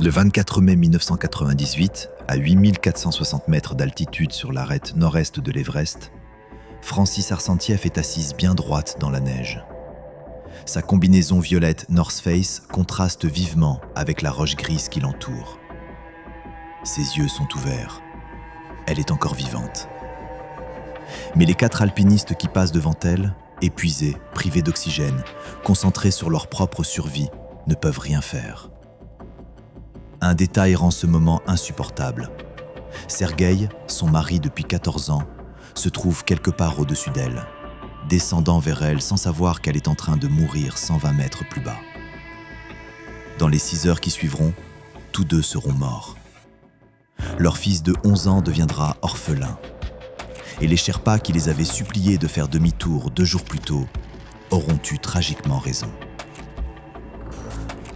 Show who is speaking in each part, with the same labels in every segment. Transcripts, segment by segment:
Speaker 1: Le 24 mai 1998, à 8460 mètres d'altitude sur l'arête nord-est de l'Everest, Francis Arcentieff est assise bien droite dans la neige. Sa combinaison violette North Face contraste vivement avec la roche grise qui l'entoure. Ses yeux sont ouverts. Elle est encore vivante. Mais les 4 alpinistes qui passent devant elle, épuisés, privés d'oxygène, concentrés sur leur propre survie, ne peuvent rien faire. Un détail rend ce moment insupportable. Sergueï, son mari depuis 14 ans, se trouve quelque part au-dessus d'elle, descendant vers elle sans savoir qu'elle est en train de mourir 120 mètres plus bas. Dans les 6 heures qui suivront, tous deux seront morts. Leur fils de 11 ans deviendra orphelin. Et les Sherpas qui les avaient suppliés de faire demi-tour 2 jours plus tôt auront eu tragiquement raison.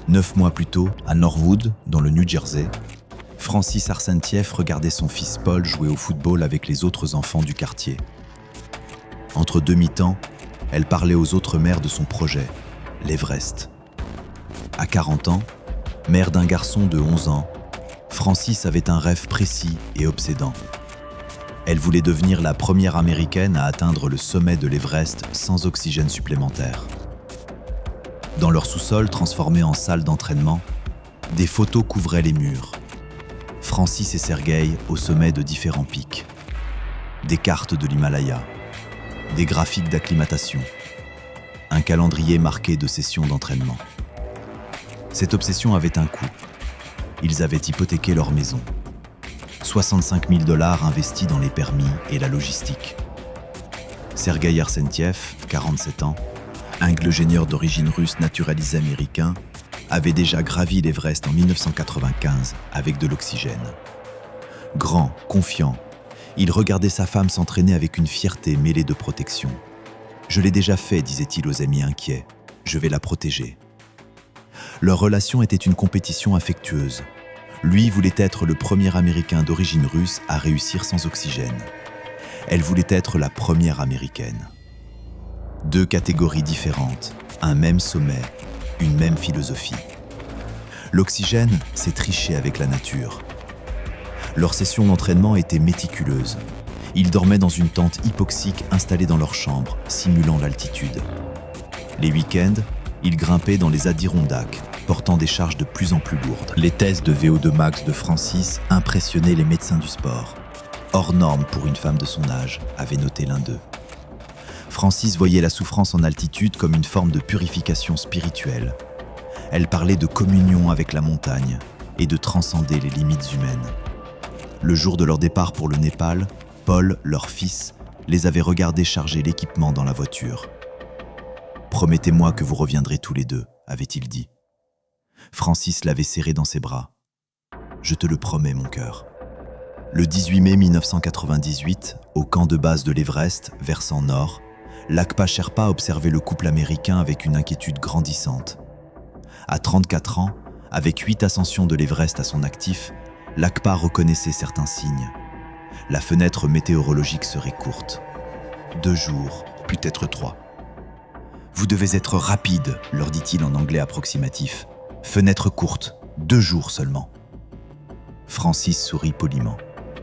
Speaker 1: 9 mois plus tôt, à Norwood, dans le New Jersey, Francis Arcentieff regardait son fils Paul jouer au football avec les autres enfants du quartier. Entre deux mi-temps, elle parlait aux autres mères de son projet, l'Everest. À 40 ans, mère d'un garçon de 11 ans, Francis avait un rêve précis et obsédant. Elle voulait devenir la première Américaine à atteindre le sommet de l'Everest sans oxygène supplémentaire. Dans leur sous-sol transformé en salle d'entraînement, des photos couvraient les murs. Francis et Sergueï au sommet de différents pics. Des cartes de l'Himalaya, des graphiques d'acclimatation, un calendrier marqué de sessions d'entraînement. Cette obsession avait un coût. Ils avaient hypothéqué leur maison. 65 000 $ investis dans les permis et la logistique. Sergueï Arcentieff, 47 ans, ingénieur d'origine russe naturalisé américain, avait déjà gravi l'Everest en 1995 avec de l'oxygène. Grand, confiant, il regardait sa femme s'entraîner avec une fierté mêlée de protection. « Je l'ai déjà fait », disait-il aux amis inquiets. « Je vais la protéger. » Leur relation était une compétition affectueuse. Lui voulait être le premier Américain d'origine russe à réussir sans oxygène. Elle voulait être la première Américaine. 2 catégories différentes, un même sommet, une même philosophie. L'oxygène, c'est tricher avec la nature. Leur session d'entraînement était méticuleuse. Ils dormaient dans une tente hypoxique installée dans leur chambre, simulant l'altitude. Les week-ends, ils grimpaient dans les Adirondacks, portant des charges de plus en plus lourdes. Les tests de VO2 max de Francis impressionnaient les médecins du sport. Hors norme pour une femme de son âge, avait noté l'un d'eux. Francis voyait la souffrance en altitude comme une forme de purification spirituelle. Elle parlait de communion avec la montagne et de transcender les limites humaines. Le jour de leur départ pour le Népal, Paul, leur fils, les avait regardés charger l'équipement dans la voiture. « Promettez-moi que vous reviendrez tous les deux », avait-il dit. Francis l'avait serré dans ses bras. « Je te le promets, mon cœur. » Le 18 mai 1998, au camp de base de l'Everest, versant nord, Lakpa Sherpa observait le couple américain avec une inquiétude grandissante. À 34 ans, avec 8 ascensions de l'Everest à son actif, Lakpa reconnaissait certains signes. La fenêtre météorologique serait courte. 2 jours, peut-être 3. « Vous devez être rapide, leur dit-il en anglais approximatif. Fenêtre courte, 2 jours seulement. Francis sourit poliment.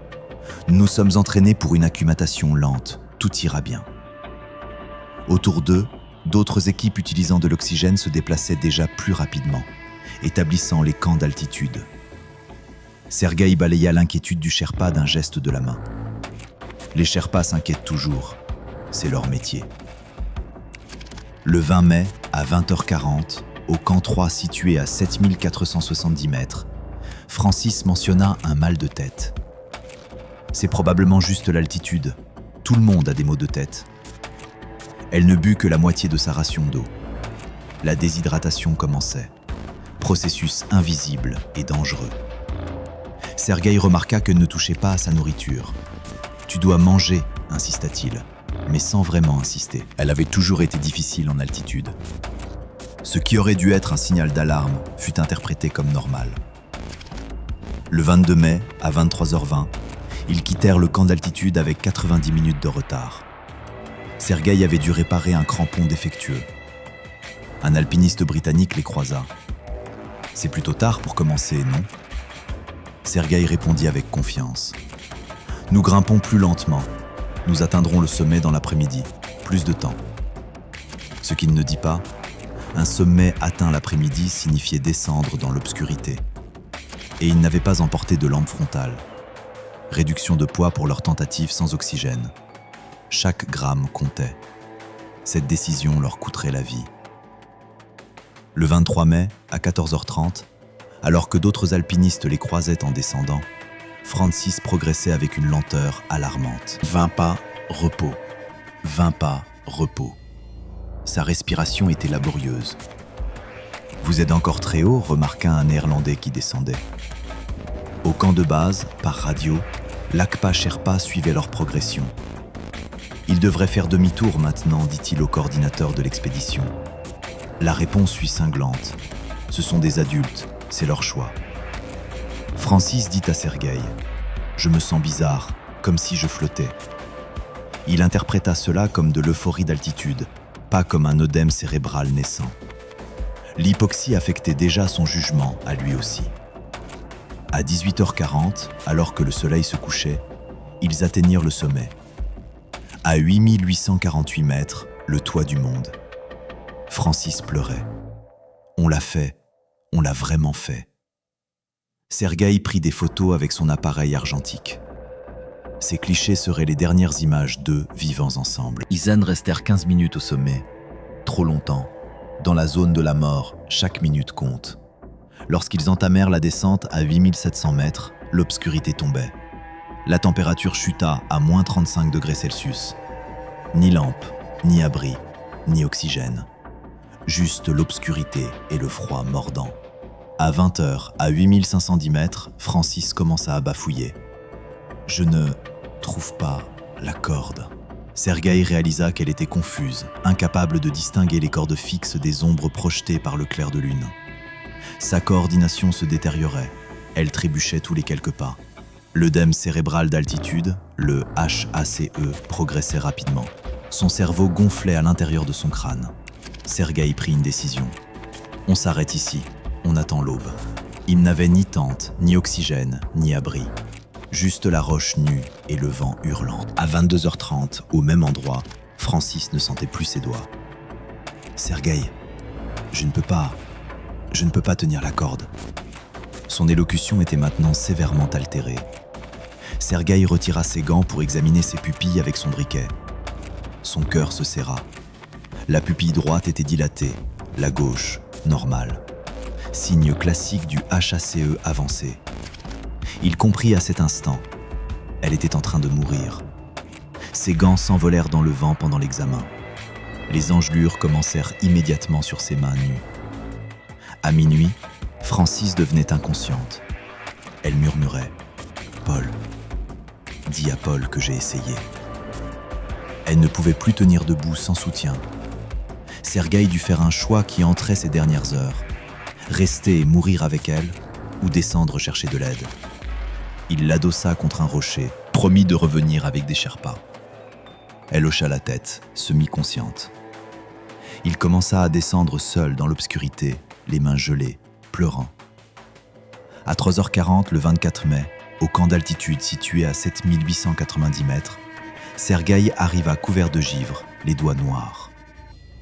Speaker 1: « Nous sommes entraînés pour une acclimatation lente, tout ira bien. » Autour d'eux, d'autres équipes utilisant de l'oxygène se déplaçaient déjà plus rapidement, établissant les camps d'altitude. Sergueï balaya l'inquiétude du Sherpa d'un geste de la main. Les Sherpas s'inquiètent toujours, c'est leur métier. Le 20 mai, à 20h40, au camp 3 situé à 7470 mètres, Francis mentionna un mal de tête. C'est probablement juste l'altitude. Tout le monde a des maux de tête. Elle ne but que la moitié de sa ration d'eau. La déshydratation commençait. Processus invisible et dangereux. Sergueï remarqua qu'elle ne touchait pas à sa nourriture. « Tu dois manger », insista-t-il, mais sans vraiment insister. Elle avait toujours été difficile en altitude. Ce qui aurait dû être un signal d'alarme fut interprété comme normal. Le 22 mai, à 23h20, ils quittèrent le camp d'altitude avec 90 minutes de retard. Sergueï avait dû réparer un crampon défectueux. Un alpiniste britannique les croisa. C'est plutôt tard pour commencer, non ? Sergueï répondit avec confiance. Nous grimpons plus lentement. Nous atteindrons le sommet dans l'après-midi. Plus de temps. Ce qu'il ne dit pas, un sommet atteint l'après-midi signifiait descendre dans l'obscurité. Et il n'avait pas emporté de lampe frontale. Réduction de poids pour leur tentative sans oxygène. Chaque gramme comptait. Cette décision leur coûterait la vie. Le 23 mai, à 14h30, alors que d'autres alpinistes les croisaient en descendant, Francis progressait avec une lenteur alarmante. 20 pas, repos. 20 pas, repos. Sa respiration était laborieuse. « Vous êtes encore très haut », remarqua un Néerlandais qui descendait. Au camp de base, par radio, l'Akpa Sherpa suivait leur progression. « Ils devraient faire demi-tour maintenant », dit-il au coordinateur de l'expédition. La réponse fut cinglante. « Ce sont des adultes, c'est leur choix. » Francis dit à Sergueï : « Je me sens bizarre, comme si je flottais. » Il interpréta cela comme de l'euphorie d'altitude, pas comme un œdème cérébral naissant. L'hypoxie affectait déjà son jugement, à lui aussi. À 18h40, alors que le soleil se couchait, ils atteignirent le sommet. À 8848 mètres, le toit du monde. Francis pleurait. On l'a fait, on l'a vraiment fait. Sergueï prit des photos avec son appareil argentique. Ces clichés seraient les dernières images d'eux vivant ensemble. Ils restèrent 15 minutes au sommet. Trop longtemps. Dans la zone de la mort, chaque minute compte. Lorsqu'ils entamèrent la descente à 8700 mètres, l'obscurité tombait. La température chuta à moins 35 degrés Celsius. Ni lampe, ni abri, ni oxygène. Juste l'obscurité et le froid mordant. À 20h, à 8510 mètres, Francis commença à bafouiller. « Je ne trouve pas la corde. » Sergueï réalisa qu'elle était confuse, incapable de distinguer les cordes fixes des ombres projetées par le clair de lune. Sa coordination se détériorait, elle trébuchait tous les quelques pas. L'œdème cérébral d'altitude, le HACE, progressait rapidement. Son cerveau gonflait à l'intérieur de son crâne. Sergueï prit une décision. « On s'arrête ici, on attend l'aube. » Il n'avait ni tente, ni oxygène, ni abri. Juste la roche nue et le vent hurlant. À 22h30, au même endroit, Francis ne sentait plus ses doigts. « Sergueï, je ne peux pas tenir la corde. » Son élocution était maintenant sévèrement altérée. Sergueï retira ses gants pour examiner ses pupilles avec son briquet. Son cœur se serra. La pupille droite était dilatée, la gauche, normale. Signe classique du HACE avancé. Il comprit à cet instant. Elle était en train de mourir. Ses gants s'envolèrent dans le vent pendant l'examen. Les engelures commencèrent immédiatement sur ses mains nues. À minuit, Francis devenait inconsciente. Elle murmurait « Paul, dis à Paul que j'ai essayé. » Elle ne pouvait plus tenir debout sans soutien. Sergueï dut faire un choix qui entrait ces dernières heures. Rester et mourir avec elle, ou descendre chercher de l'aide. Il l'adossa contre un rocher, promit de revenir avec des Sherpas. Elle hocha la tête, semi-consciente. Il commença à descendre seul dans l'obscurité, les mains gelées, pleurant. À 3h40, le 24 mai, au camp d'altitude situé à 7890 mètres, Sergueï arriva couvert de givre, les doigts noirs.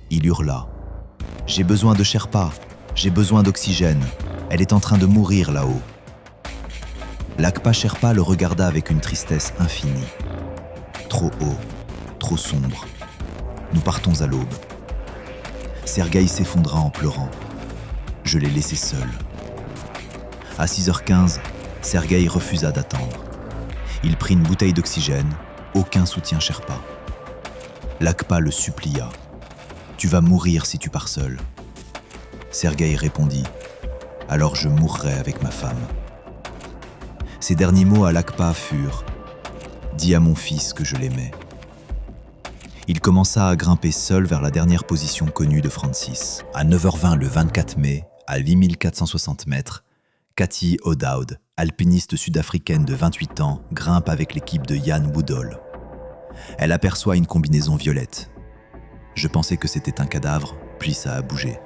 Speaker 1: Il hurla « J'ai besoin de Sherpa, j'ai besoin d'oxygène, elle est en train de mourir là-haut. » L'Akpa Sherpa le regarda avec une tristesse infinie. Trop haut, trop sombre. Nous partons à l'aube. Sergueï s'effondra en pleurant. Je l'ai laissé seul. À 6h15, Sergueï refusa d'attendre. Il prit une bouteille d'oxygène, aucun soutien Sherpa. L'Akpa le supplia. « Tu vas mourir si tu pars seul. » Sergueï répondit. « Alors je mourrai avec ma femme. » Ses derniers mots à l'Akpa furent « Dis à mon fils que je l'aimais. » Il commença à grimper seul vers la dernière position connue de Francis. À 9h20 le 24 mai, à 8460 mètres, Cathy O'Dowd, alpiniste sud-africaine de 28 ans, grimpe avec l'équipe de Jan Woodall. Elle aperçoit une combinaison violette. Je pensais que c'était un cadavre, puis ça a bougé.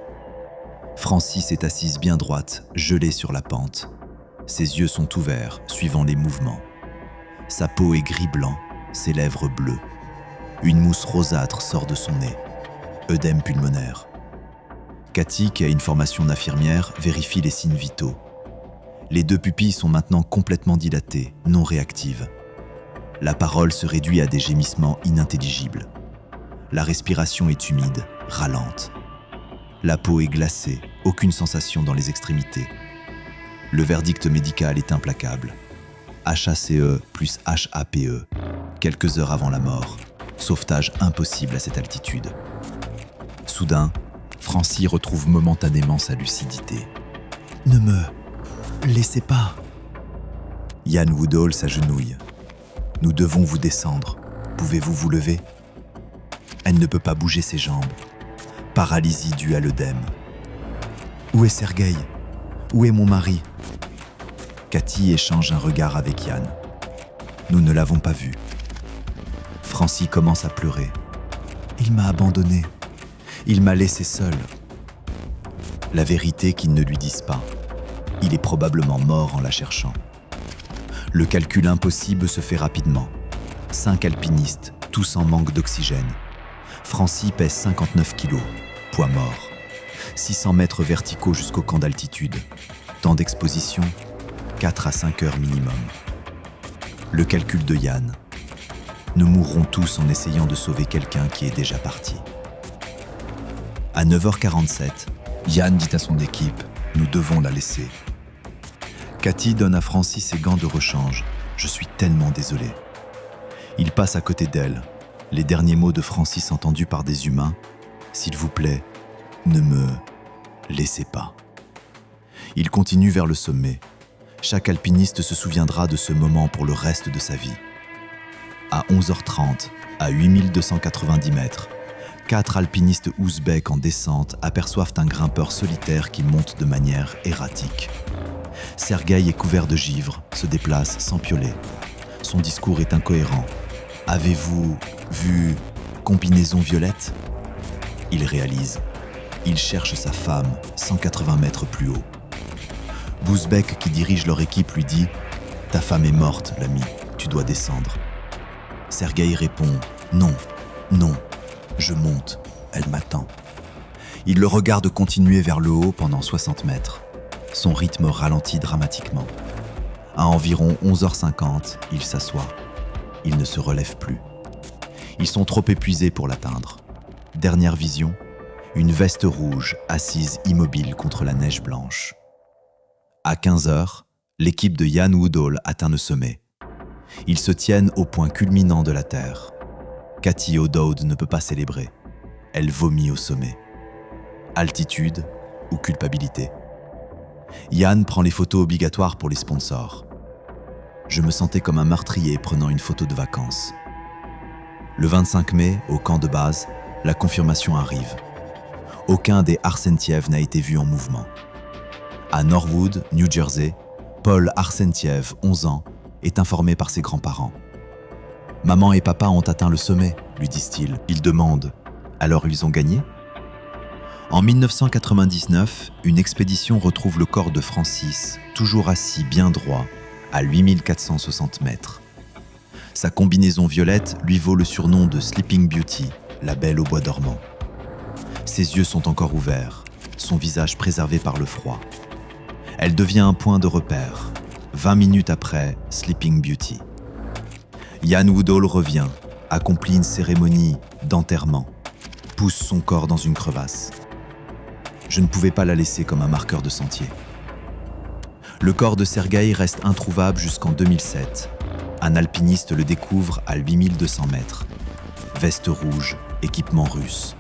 Speaker 1: Francis est assise bien droite, gelée sur la pente. Ses yeux sont ouverts, suivant les mouvements. Sa peau est gris-blanc, ses lèvres bleues. Une mousse rosâtre sort de son nez. Œdème pulmonaire. Cathy, qui a une formation d'infirmière, vérifie les signes vitaux. Les deux pupilles sont maintenant complètement dilatées, non réactives. La parole se réduit à des gémissements inintelligibles. La respiration est humide, râlante. La peau est glacée, aucune sensation dans les extrémités. Le verdict médical est implacable. HACE plus HAPE, quelques heures avant la mort. Sauvetage impossible à cette altitude. Soudain, Francis retrouve momentanément sa lucidité. « Ne me laissez pas !» Ian Woodall s'agenouille. « Nous devons vous descendre. Pouvez-vous vous lever ?» Elle ne peut pas bouger ses jambes. Paralysie due à l'œdème. « Où est Sergueï ? Où est mon mari ?» Cathy échange un regard avec Ian. « Nous ne l'avons pas vu. » Francis commence à pleurer. « Il m'a abandonné. Il m'a laissé seul. » La vérité qu'ils ne lui disent pas. Il est probablement mort en la cherchant. Le calcul impossible se fait rapidement. 5 alpinistes, tous en manque d'oxygène. Francis pèse 59 kilos, poids mort. 600 mètres verticaux jusqu'au camp d'altitude. Temps d'exposition, 4 à 5 heures minimum. Le calcul de Ian. Nous mourrons tous en essayant de sauver quelqu'un qui est déjà parti. À 9h47, Ian dit à son équipe « Nous devons la laisser ». Cathy donne à Francis ses gants de rechange. « Je suis tellement désolé ». Il passe à côté d'elle. Les derniers mots de Francis entendus par des humains. « S'il vous plaît, ne me laissez pas ». Il continue vers le sommet. Chaque alpiniste se souviendra de ce moment pour le reste de sa vie. À 11h30, à 8290 mètres, 4 alpinistes ouzbeks en descente aperçoivent un grimpeur solitaire qui monte de manière erratique. Sergueï est couvert de givre, se déplace sans piolet. Son discours est incohérent. « Avez-vous vu combinaison violette ?» Il réalise. Il cherche sa femme 180 mètres plus haut. Bouzbek, qui dirige leur équipe, lui dit « Ta femme est morte, l'ami, tu dois descendre. » Sergueï répond « Non, non, je monte, elle m'attend. » Il le regarde continuer vers le haut pendant 60 mètres. Son rythme ralentit dramatiquement. À environ 11h50, il s'assoit. Il ne se relève plus. Ils sont trop épuisés pour l'atteindre. Dernière vision, une veste rouge assise immobile contre la neige blanche. À 15h, l'équipe de Ian Woodall atteint le sommet. Ils se tiennent au point culminant de la Terre. Cathy O'Dowd ne peut pas célébrer. Elle vomit au sommet. Altitude ou culpabilité. Ian prend les photos obligatoires pour les sponsors. Je me sentais comme un meurtrier prenant une photo de vacances. Le 25 mai, au camp de base, la confirmation arrive. Aucun des Arsentiev n'a été vu en mouvement. À Norwood, New Jersey, Paul Arsentiev, 11 ans, est informé par ses grands-parents. « Maman et papa ont atteint le sommet », lui disent-ils. Il demande « Alors ils ont gagné ?» En 1999, une expédition retrouve le corps de Francis, toujours assis bien droit, à 8460 mètres. Sa combinaison violette lui vaut le surnom de Sleeping Beauty, la belle au bois dormant. Ses yeux sont encore ouverts, son visage préservé par le froid. Elle devient un point de repère, 20 minutes après Sleeping Beauty. Ian Woodall revient, accomplit une cérémonie d'enterrement, pousse son corps dans une crevasse. Je ne pouvais pas la laisser comme un marqueur de sentier. Le corps de Sergueï reste introuvable jusqu'en 2007. Un alpiniste le découvre à 8200 mètres. Veste rouge, équipement russe.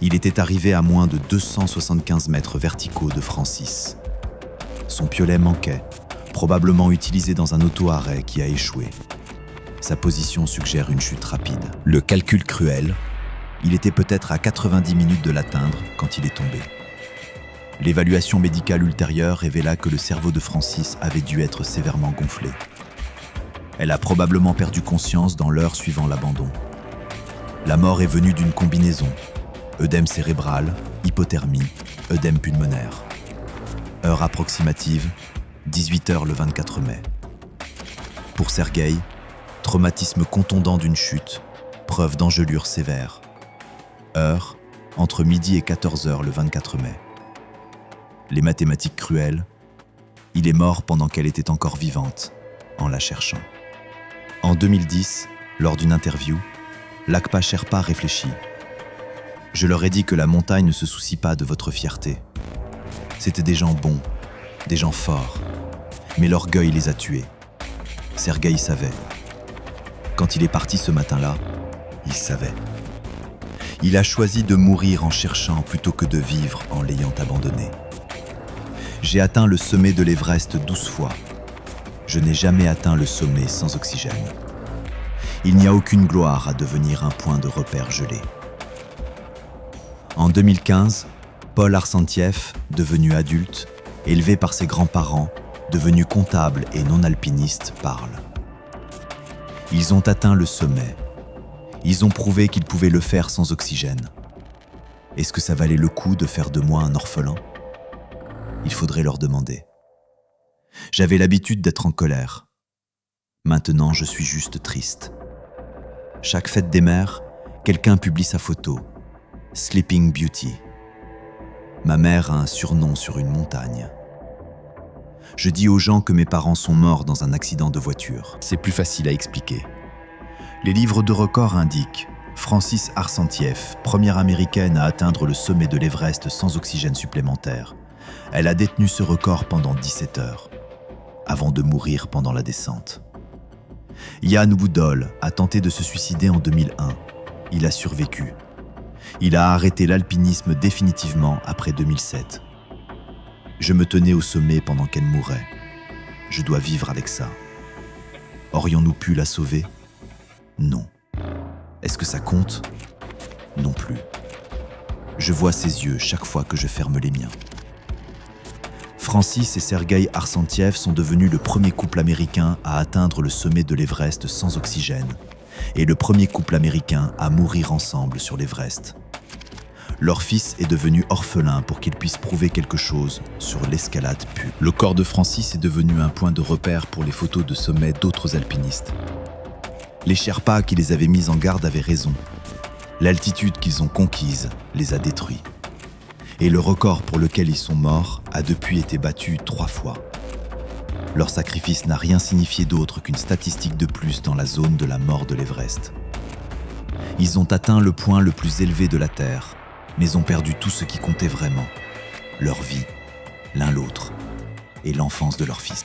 Speaker 1: Il était arrivé à moins de 275 mètres verticaux de Francis. Son piolet manquait, probablement utilisé dans un auto-arrêt qui a échoué. Sa position suggère une chute rapide. Le calcul cruel, il était peut-être à 90 minutes de l'atteindre quand il est tombé. L'évaluation médicale ultérieure révéla que le cerveau de Francis avait dû être sévèrement gonflé. Elle a probablement perdu conscience dans l'heure suivant l'abandon. La mort est venue d'une combinaison, œdème cérébral, hypothermie œdème pulmonaire. Heure approximative, 18h le 24 mai. Pour Sergueï, traumatisme contondant d'une chute, preuve d'engelure sévère. Heure, entre midi et 14h le 24 mai. Les mathématiques cruelles, il est mort pendant qu'elle était encore vivante, en la cherchant. En 2010, lors d'une interview, Lakpa Sherpa réfléchit. Je leur ai dit que la montagne ne se soucie pas de votre fierté. C'étaient des gens bons, des gens forts, mais l'orgueil les a tués. Sergueï savait. Quand il est parti ce matin-là, il savait. Il a choisi de mourir en cherchant plutôt que de vivre en l'ayant abandonné. J'ai atteint le sommet de l'Everest 12 fois. Je n'ai jamais atteint le sommet sans oxygène. Il n'y a aucune gloire à devenir un point de repère gelé. En 2015, Paul Arsentiev, devenu adulte, élevé par ses grands-parents, devenu comptable et non-alpiniste, parle. Ils ont atteint le sommet. Ils ont prouvé qu'ils pouvaient le faire sans oxygène. Est-ce que ça valait le coup de faire de moi un orphelin ? Il faudrait leur demander. J'avais l'habitude d'être en colère. Maintenant, je suis juste triste. Chaque fête des mères, quelqu'un publie sa photo. Sleeping Beauty. Ma mère a un surnom sur une montagne. Je dis aux gens que mes parents sont morts dans un accident de voiture. C'est plus facile à expliquer. Les livres de records indiquent Francis Arsentiev, première américaine à atteindre le sommet de l'Everest sans oxygène supplémentaire. Elle a détenu ce record pendant 17 heures, avant de mourir pendant la descente. Jan Boudol a tenté de se suicider en 2001. Il a survécu. Il a arrêté l'alpinisme définitivement après 2007. Je me tenais au sommet pendant qu'elle mourait. Je dois vivre avec ça. Aurions-nous pu la sauver ? Non. Est-ce que ça compte ? Non plus. Je vois ses yeux chaque fois que je ferme les miens. Francis et Sergueï Arsentiev sont devenus le premier couple américain à atteindre le sommet de l'Everest sans oxygène et le premier couple américain à mourir ensemble sur l'Everest. Leur fils est devenu orphelin pour qu'il puisse prouver quelque chose sur l'escalade pure. Le corps de Francis est devenu un point de repère pour les photos de sommet d'autres alpinistes. Les Sherpas qui les avaient mis en garde avaient raison. L'altitude qu'ils ont conquise les a détruits. Et le record pour lequel ils sont morts a depuis été battu 3 fois. Leur sacrifice n'a rien signifié d'autre qu'une statistique de plus dans la zone de la mort de l'Everest. Ils ont atteint le point le plus élevé de la Terre, mais ont perdu tout ce qui comptait vraiment, leur vie, l'un l'autre, et l'enfance de leur fils.